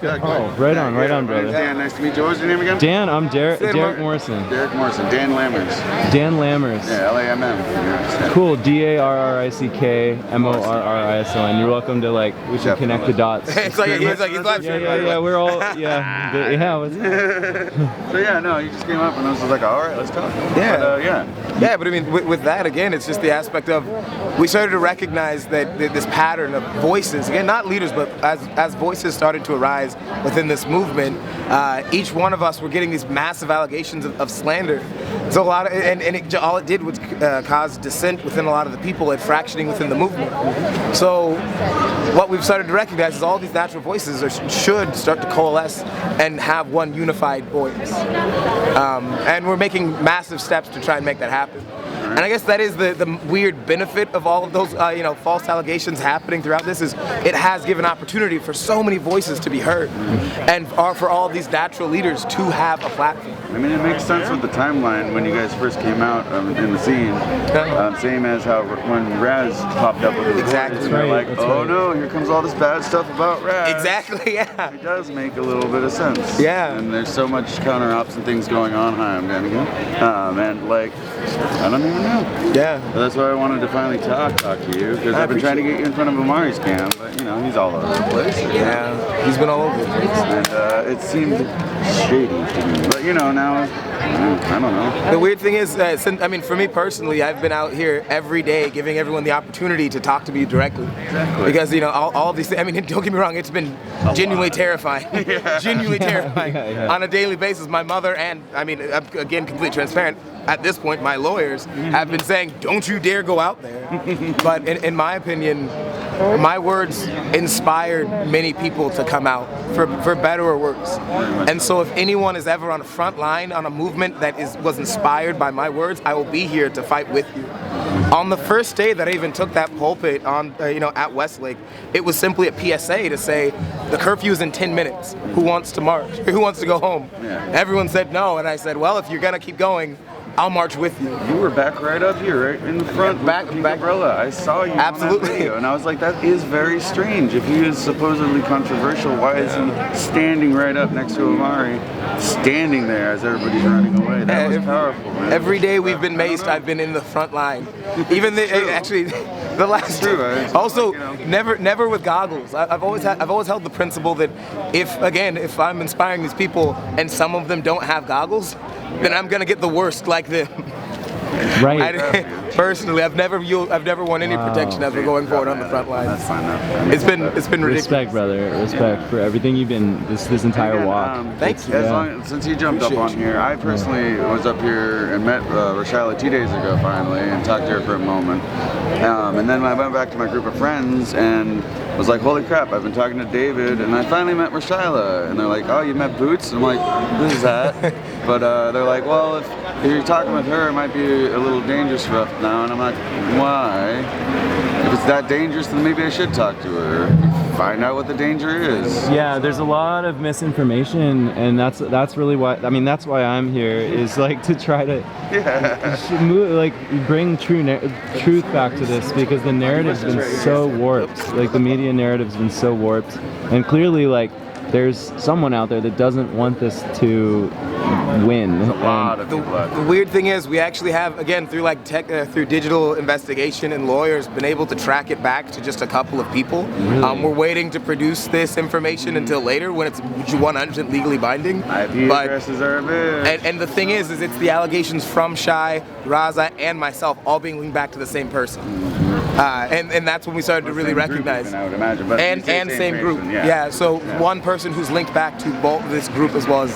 Good. Oh, right on, brother. Dan, nice to meet you. What was your name again? Dan, I'm Darrick Morrison. Darrick Morrison. Dan Lammers. Dan Lammers. Yeah, Lamm. Cool. Darrickmorrison. You're welcome to we should connect the dots. It's like he's live streaming. Yeah. We're all So yeah, no, you just came up and I was just like, all right, let's talk. Yeah, but I mean, with that again, it's just the aspect of we started to recognize that this pattern of voices, again, not leaders, but as voices started to arise within this movement, each one of us were getting these massive allegations of slander. So a lot of, all it did was cause dissent within a lot of the people and fractioning within the movement. So what we've started to recognize is all these natural voices should start to coalesce and have one unified voice. And we're making massive steps to try and make that happen. And I guess that is the weird benefit of all of those false allegations happening throughout this is it has given opportunity for so many voices to be heard and for all of these natural leaders to have a platform. I mean, it makes sense with the timeline when you guys first came out in the scene. Same as how when Raz popped up with his exactly. Voice, and like, no, here comes all this bad stuff about Raz. Exactly, yeah. It does make a little bit of sense. Yeah. And there's so much counter-ops and things going on. Hi, I'm Dan again. And like, I don't even know. Yeah. So that's why I wanted to finally talk to you, because I've been trying to get you in front of Amari's cam, but he's all over the place. Yeah, he's been all over the place. And it seemed shady to me. But now, I don't know. The weird thing is, for me personally, I've been out here every day giving everyone the opportunity to talk to me directly. Exactly. Because, all of these things, don't get me wrong, it's been genuinely terrifying. Genuinely terrifying. On a daily basis, my mother and, again, completely transparent, at this point, my lawyers have been saying, don't you dare go out there. But in my opinion, my words inspired many people to come out, for better or worse. And so if anyone is ever on the front line on a movement that was inspired by my words, I will be here to fight with you. On the first day that I even took that pulpit on, at Westlake, it was simply a PSA to say, the curfew is in 10 minutes. Who wants to march? Who wants to go home? Yeah. Everyone said no, and I said, well, if you're gonna keep going, I'll march with you. You were back right up here, right in the front, back umbrella. I saw you absolutely. On that video, and I was like, that is very strange. If he is supposedly controversial, why is he standing right up next to Amari, standing there as everybody's running away? That was powerful, man. Every day we've been maced, I've been in the front line. Even the last true. Also, never with goggles. I've always held the principle that if I'm inspiring these people and some of them don't have goggles, then I'm gonna get the worst like them. Right. Personally, I've never worn any protection as we're going forward on the front line. That's fine. It's been ridiculous. Respect, brother. Respect for everything you've been this entire walk. Thank you. Since you jumped up on here, I personally was up here and met Rochelle 2 days ago finally and talked to her for a moment. And then I went back to my group of friends and was like, holy crap, I've been talking to David and I finally met Rochelle. And they're like, oh, you met Boots? And I'm like, who's that? But they're like, well, if you're talking with her, it might be a little dangerous for us now. And I'm like, why? If it's that dangerous, then maybe I should talk to her. Find out what the danger is. Yeah, there's a lot of misinformation, and that's really why. That's why I'm here. Is to try to bring truth back to this, because the narrative's been so warped. The media narrative's been so warped, and clearly there's someone out there that doesn't want this to win. The weird thing is, we actually have, again, through through digital investigation and lawyers, been able to track it back to just a couple of people. Really? We're waiting to produce this information until later when it's 100% legally binding. IP addresses are a bitch. And the thing is it's the allegations from Shai, Raza, and myself all being linked back to the same person. And that's when we started to really recognize. I would imagine, but and same group. Yeah. So one person who's linked back to both this group as well as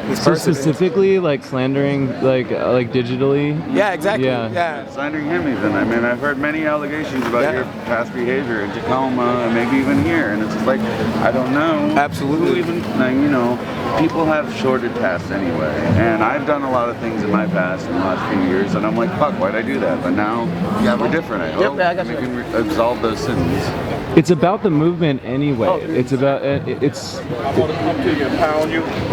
this person. Specifically, slandering, digitally. Yeah, exactly. Yeah. Slandering him even. I've heard many allegations about your past behavior in Tacoma and maybe even here, and it's just like, I don't know. Absolutely. People have shorted pasts anyway, and I've done a lot of things in my past in the last few years, and I'm like, fuck, why'd I do that? But now we're different. I hope we can absolve those sins. It's about the movement anyway. It's about it's. Of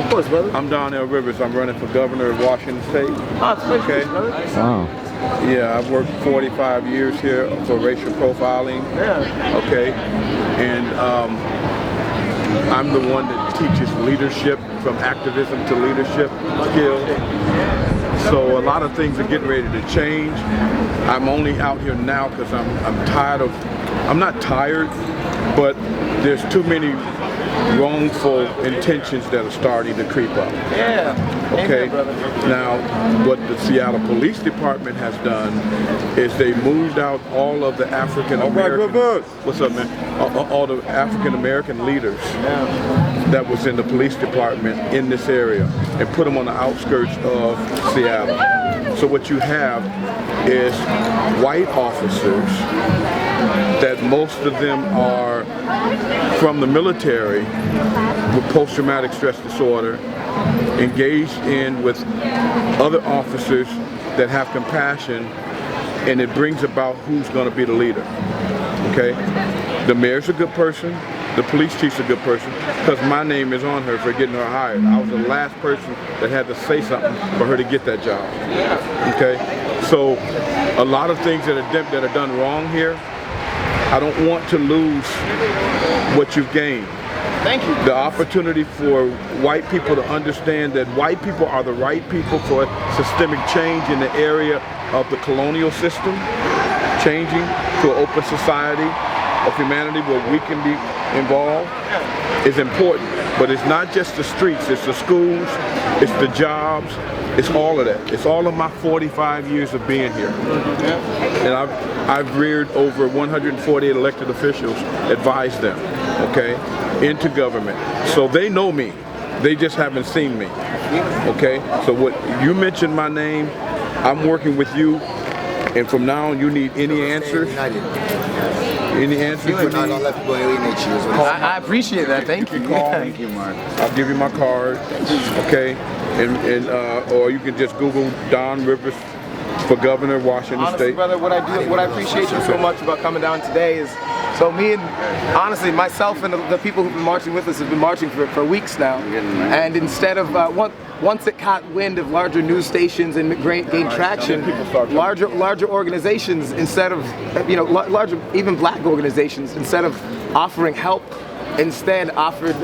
course, brother. I'm Donnell Rivers. I'm running for governor of Washington State. Okay. Wow. Yeah, I've worked 45 years here for racial profiling. Yeah. Okay. And I'm the one that teaches leadership, from activism to leadership skills. So a lot of things are getting ready to change. I'm only out here now because I'm tired of, I'm not tired, but there's too many wrongful intentions that are starting to creep up. Yeah. Okay. Amen, Now, what the Seattle Police Department has done is they moved out all of the African American. What's up, man? All the African American leaders that was in the police department in this area and put them on the outskirts of Seattle. So what you have is white officers that most of them are from the military with post-traumatic stress disorder, engaged in with other officers that have compassion, and it brings about who's going to be the leader. Okay? The mayor's a good person, the police chief's a good person, because my name is on her for getting her hired. I was the last person that had to say something for her to get that job. Okay? So a lot of things that are done wrong here, I don't want to lose what you've gained. Thank you. The opportunity for white people to understand that white people are the right people for systemic change in the area of the colonial system, changing to an open society of humanity where we can be involved, is important. But it's not just the streets, it's the schools, it's the jobs, it's all of that. It's all of my 45 years of being here. And I've reared over 148 elected officials, advised them, okay, into government. So they know me, they just haven't seen me, okay? So what you mentioned my name, I'm working with you, and from now on you need any answers? Any answers you need? I appreciate that. Thank you. Thank you, Mark. I'll give you my card, okay? And or you can just Google Don Rivers for Governor, Washington Honestly, State. brother, what I appreciate you so much about coming down today is, so me and, honestly, myself and the people who've been marching with us have been marching for weeks now. And instead of, once it caught wind of larger news stations and gained traction, larger organizations, instead of, larger, even black organizations, instead of offering help, instead offered,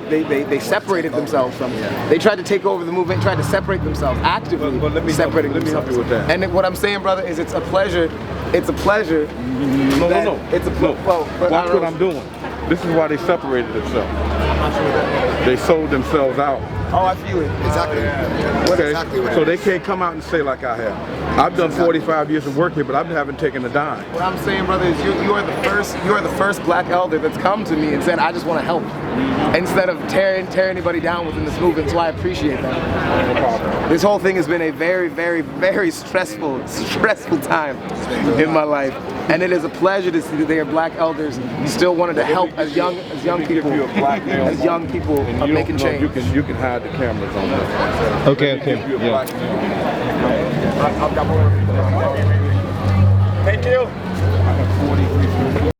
they separated themselves from it. They tried to take over the movement, tried to separate themselves, actively separating themselves. Let me help you with that. And what I'm saying, brother, is it's a pleasure. It's a pleasure. No. It's a pleasure. Watch what I'm doing. This is why they separated themselves. They sold themselves out. Oh, I feel it. Exactly. Okay, Exactly what so it they is. can't come out and say like I have. I've done 45 years of work here, but I haven't taken a dime. What I'm saying, brother, is you are the first black elder that's come to me and said, I just want to help, instead of tear anybody down within this movement. So I appreciate that. No problem. This whole thing has been a very, very, very stressful time in my life, and it is a pleasure to see that they are black elders still wanted to help as young people, as young people are making change. You can hide the cameras on that. Okay. Yeah. Thank you. I have 43